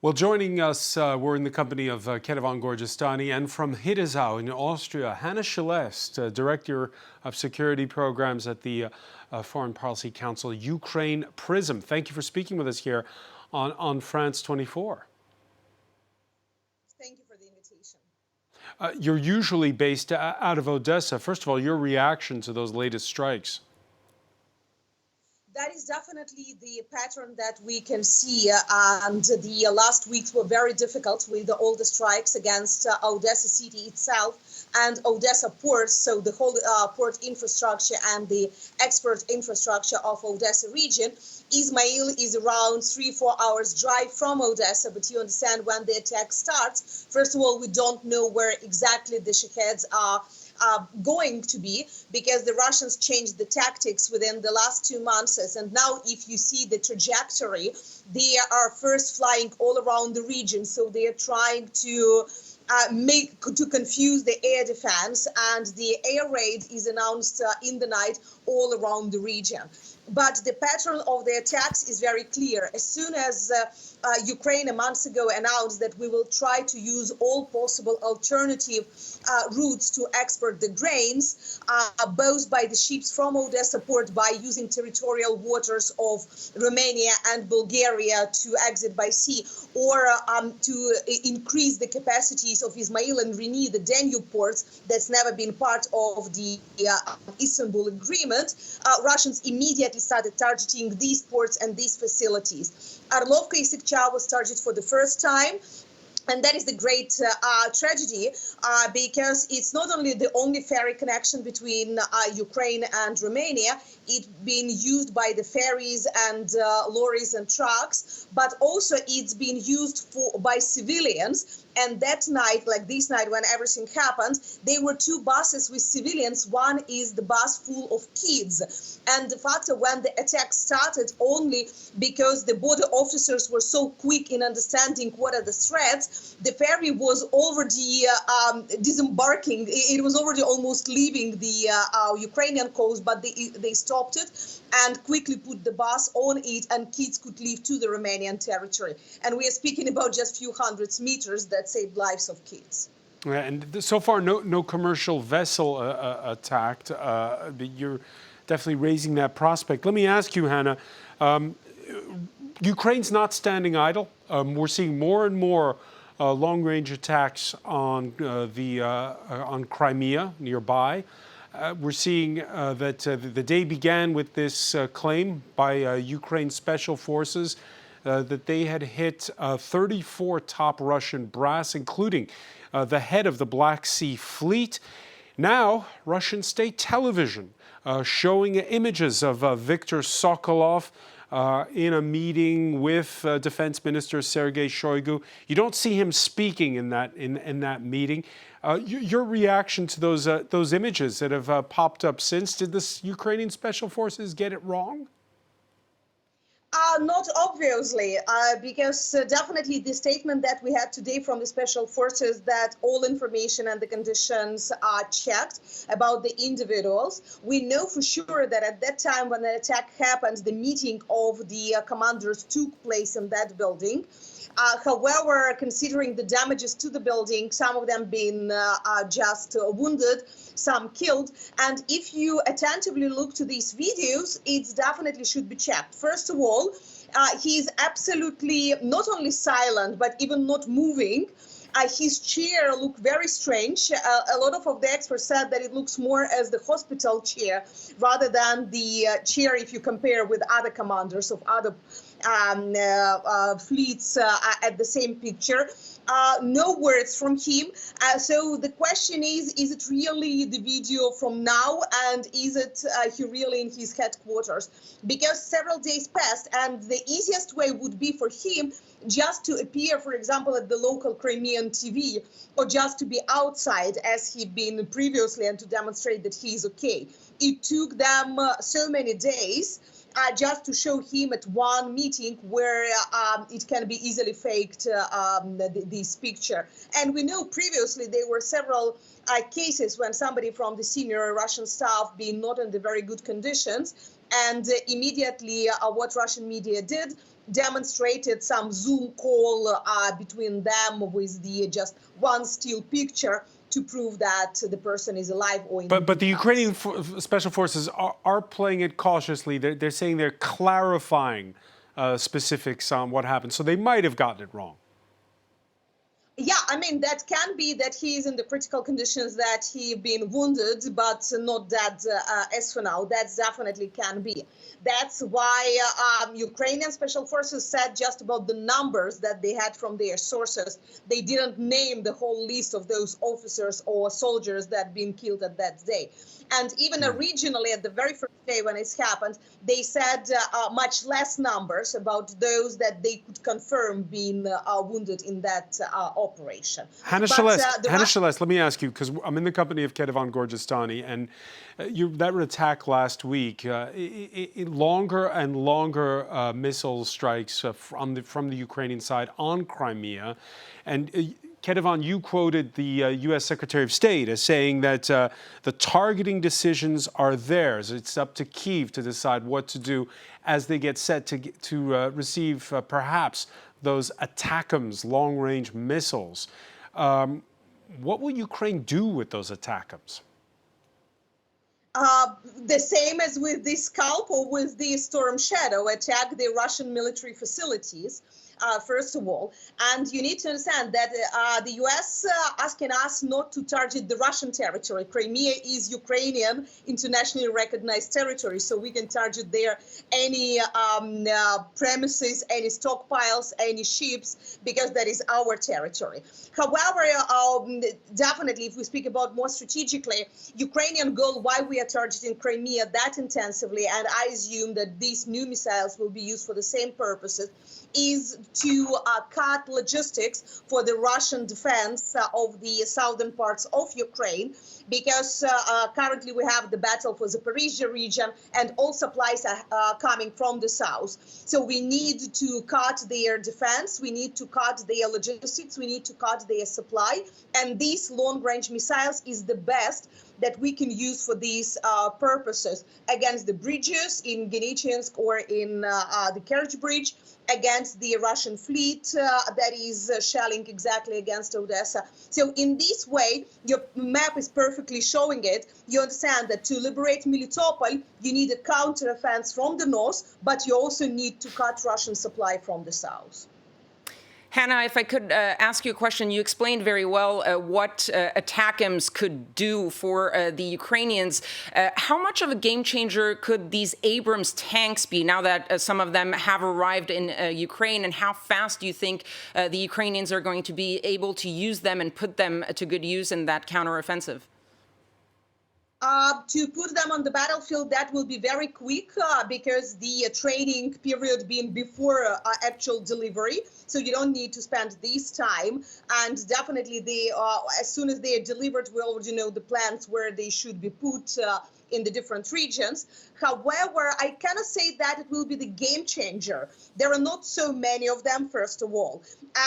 Well, joining us, we're in the company of Ketevan Gorgistani, and from Hiddesau in Austria, Hanna Shelest, Director of Security Programs at the Foreign Policy Council, Ukraine Prism. Thank you for speaking with us here on France 24. Thank you for the invitation. You're usually based out of Odessa. First of all, your reaction to those latest strikes? That is definitely the pattern that we can see, and the last weeks were very difficult with all the strikes against Odessa city itself and Odessa port, so the whole port infrastructure and the export infrastructure of Odessa region. Izmail is around 3-4 hours drive from Odessa, but you understand when the attack starts, first of all, we don't know where exactly the shaheds are going to be, because the Russians changed the tactics within the last 2 months. And now if you see the trajectory, they are first flying all around the region. So they are trying to confuse the air defense, and the air raid is announced in the night all around the region. But the pattern of the attacks is very clear. As soon as Ukraine a month ago announced that we will try to use all possible alternative routes to export the grains, both by the ships from Odessa port, by using territorial waters of Romania and Bulgaria to exit by sea, or to increase the capacities of Izmail and Reni, the Danube ports, that's never been part of the Istanbul agreement, Russians immediately started targeting these ports and these facilities. Arlovka Isikcha was targeted for the first time. And that is the great tragedy, because it's not only the only ferry connection between Ukraine and Romania, it's been used by the ferries and lorries and trucks, but also it's been used by civilians. And that night, like this night when everything happened, there were 2 buses with civilians. One is the bus full of kids. And the fact that when the attack started, only because the border officers were so quick in understanding what are the threats, the ferry was already disembarking. It was already almost leaving the Ukrainian coast, but they stopped it and quickly put the bus on it, and kids could leave to the Romanian territory. And we are speaking about just a few hundreds meters that saved lives of kids. And so far, no commercial vessel attacked. But you're definitely raising that prospect. Let me ask you, Hanna, Ukraine's not standing idle. We're seeing more and more long-range attacks on on Crimea nearby. We're seeing that the day began with this claim by Ukraine special forces that they had hit 34 top Russian brass, including the head of the Black Sea Fleet. Now, Russian state television showing images of Viktor Sokolov in a meeting with Defense Minister Sergei Shoigu. You don't see him speaking in that meeting. Your reaction to those images that have popped up since? Did the Ukrainian special forces get it wrong? Not obviously, because definitely the statement that we had today from the special forces that all information and the conditions are checked about the individuals. We know for sure that at that time when the attack happened, the meeting of the commanders took place in that building. However, considering the damages to the building, some of them being just wounded, some killed. And if you attentively look to these videos, it definitely should be checked. First of all, he's absolutely not only silent, but even not moving. His chair looked very strange. A lot of the experts said that it looks more as the hospital chair rather than the chair if you compare with other commanders of other fleets at the same picture. No words from him. So the question is it really the video from now, and is it he really in his headquarters? Because several days passed, and the easiest way would be for him just to appear, for example, at the local Crimean TV, or just to be outside as he'd been previously, and to demonstrate that he is okay. It took them so many days just to show him at one meeting where it can be easily faked, this picture. And we know previously there were several cases when somebody from the senior Russian staff being not in the very good conditions, and immediately what Russian media did, demonstrated some Zoom call between them with the just one still picture to prove that the person is alive or in But the Ukrainian special forces are playing it cautiously. They're saying they're clarifying specifics on what happened. So they might have gotten it wrong. Yeah, I mean, that can be that he is in the critical conditions that he been wounded, but not dead as for now. That definitely can be. That's why Ukrainian special forces said just about the numbers that they had from their sources. They didn't name the whole list of those officers or soldiers that been killed at that day. And even regionally, at the very first day when it happened, they said much less numbers about those that they could confirm being wounded in that operation. Hanna Shelest, let me ask you, because I'm in the company of Ketevan Gorgistani, and that attack last week, longer and longer missile strikes from the Ukrainian side on Crimea, and Ketevan, you quoted the U.S. Secretary of State as saying that the targeting decisions are theirs. It's up to Kyiv to decide what to do as they get set to receive perhaps those ATACMS, long-range missiles. What will Ukraine do with those ATACMS? The same as with the Scalp or with the Storm Shadow, attack the Russian military facilities. First of all, and you need to understand that the U.S. Asking us not to target the Russian territory. Crimea is Ukrainian internationally recognized territory, so we can target there any premises, any stockpiles, any ships, because that is our territory. However, definitely, if we speak about more strategically, Ukrainian goal why we are targeting Crimea that intensively, and I assume that these new missiles will be used for the same purposes, is to cut logistics for the Russian defense of the southern parts of Ukraine, because currently we have the battle for the Zaporizhia region and all supplies are coming from the south. So we need to cut their defense, we need to cut their logistics, we need to cut their supply, and these long-range missiles is the best that we can use for these purposes against the bridges in Genichinsk or in the Kerch Bridge, against the Russian fleet that is shelling exactly against Odessa. So in this way, your map is perfectly showing it. You understand that to liberate Melitopol, you need a counteroffensive from the north, but you also need to cut Russian supply from the south. Hanna, if I could ask you a question, you explained very well what ATACMS could do for the Ukrainians. How much of a game changer could these Abrams tanks be now that some of them have arrived in Ukraine, and how fast do you think the Ukrainians are going to be able to use them and put them to good use in that counteroffensive? To put them on the battlefield, that will be very quick because the training period being before actual delivery. So you don't need to spend this time. And definitely, as soon as they are delivered, we already know the plans where they should be put in the different regions. However, I cannot say that it will be the game changer. There are not so many of them, first of all,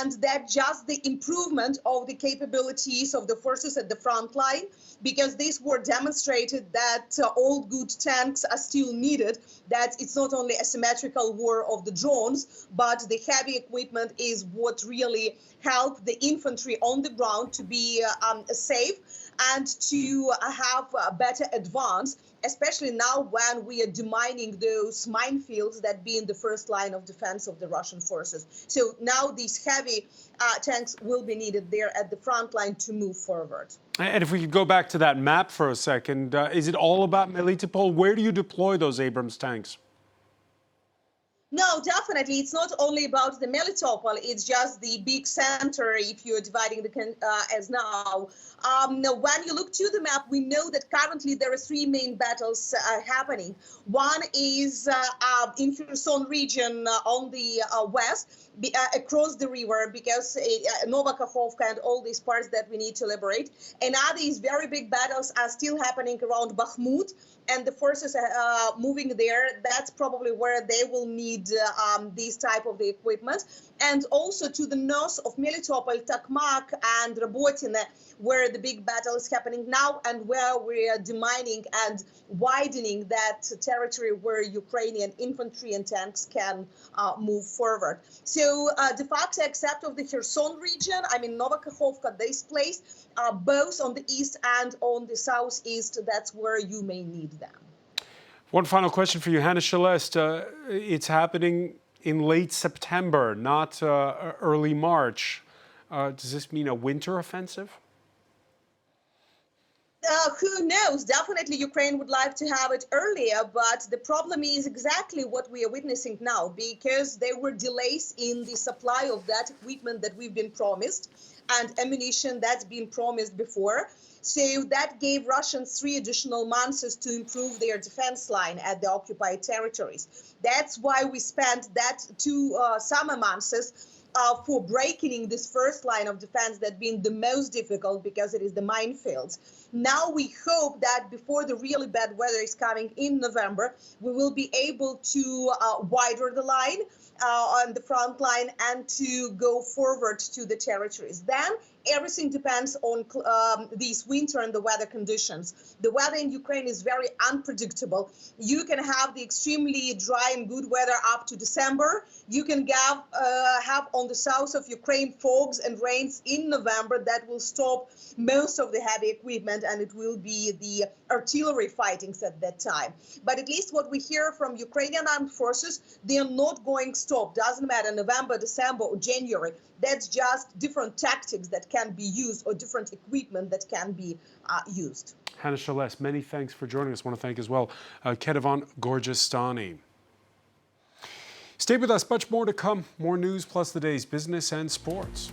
and that just the improvement of the capabilities of the forces at the front line, because these were demonstrated that all good tanks are still needed, that it's not only a symmetrical war of the drones, but the heavy equipment is what really helped the infantry on the ground to be safe and to have a better advance, especially now when we are demining those minefields that be in the first line of defense of the Russian forces. So now these heavy tanks will be needed there at the front line to move forward. And if we could go back to that map for a second, is it all about Melitopol? Where do you deploy those Abrams tanks? No, definitely. It's not only about the Melitopol. It's just the big center, if you're dividing the as now. When you look to the map, we know that currently there are three main battles happening. One is in Kherson region on the west. across the river, because Novakhovka and all these parts that we need to liberate. And now these very big battles are still happening around Bakhmut, and the forces are moving there. That's probably where they will need these type of the equipment. And also to the north of Melitopol, Tokmak and Rabotine, where the big battle is happening now, and where we are demining and widening that territory where Ukrainian infantry and tanks can move forward. So de facto, except of the Kherson region, I mean Novakhovka, this place, both on the east and on the southeast, that's where you may need them. One final question for you, Hanna Shelest. It's happening in late September, not early March. Does this mean a winter offensive? Who knows? Definitely Ukraine would like to have it earlier, but the problem is exactly what we are witnessing now, because there were delays in the supply of that equipment that we've been promised and ammunition that's been promised before. So that gave Russians 3 additional months to improve their defense line at the occupied territories. That's why we spent that 2 summer months for breaking this first line of defense that's been the most difficult, because it is the minefields. Now we hope that before the really bad weather is coming in November, we will be able to widen the line on the front line and to go forward to the territories. Then everything depends on this winter and the weather conditions. The weather in Ukraine is very unpredictable. You can have the extremely dry and good weather up to December. You can have on the south of Ukraine fogs and rains in November that will stop most of the heavy equipment, and it will be the artillery fightings at that time. But at least what we hear from Ukrainian armed forces, they are not going to stop. Doesn't matter November, December, or January. That's just different tactics that can be used, or different equipment that can be used. Hanna Shelest, many thanks for joining us. I want to thank as well Ketevan Gorjestani. Stay with us, much more to come. More news plus the day's business and sports.